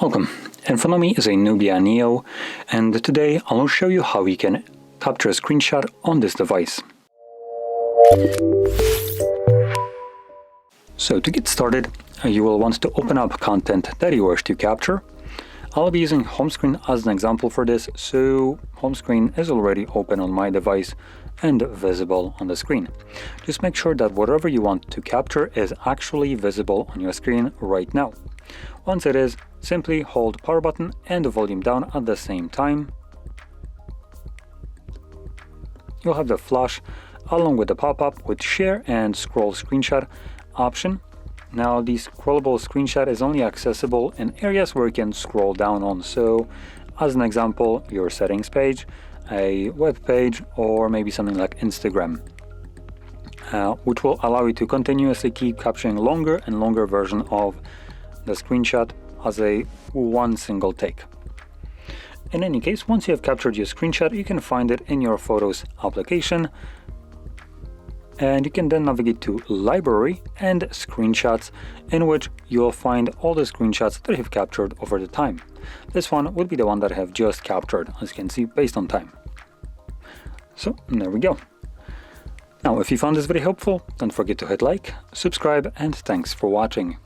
Welcome. In front of me is a NUBIA Neo, and today I'll show you how we can capture a screenshot on this device. So to get started, you will want to open up content that you wish to capture. I'll be using home screen as an example for this, so home screen is already open on my device and visible on the screen. Just make sure that whatever you want to capture is actually visible on your screen right now. Once it is, simply hold power button and the volume down at the same time. You'll have the flash along with the pop-up with share and scroll screenshot option. Now the scrollable screenshot is only accessible in areas where you can scroll down on. So as an example, your settings page, a web page, or maybe something like Instagram, which will allow you to continuously keep capturing longer and longer version of the screenshot as a one single take. In any case, once you have captured your screenshot, you can find it in your Photos application, and you can then navigate to Library and Screenshots, in which you'll find all the screenshots that you've captured over the time. This one would be the one that I have just captured, as you can see, based on time. So there we go. Now, if you found this video helpful, don't forget to hit like, subscribe, and thanks for watching.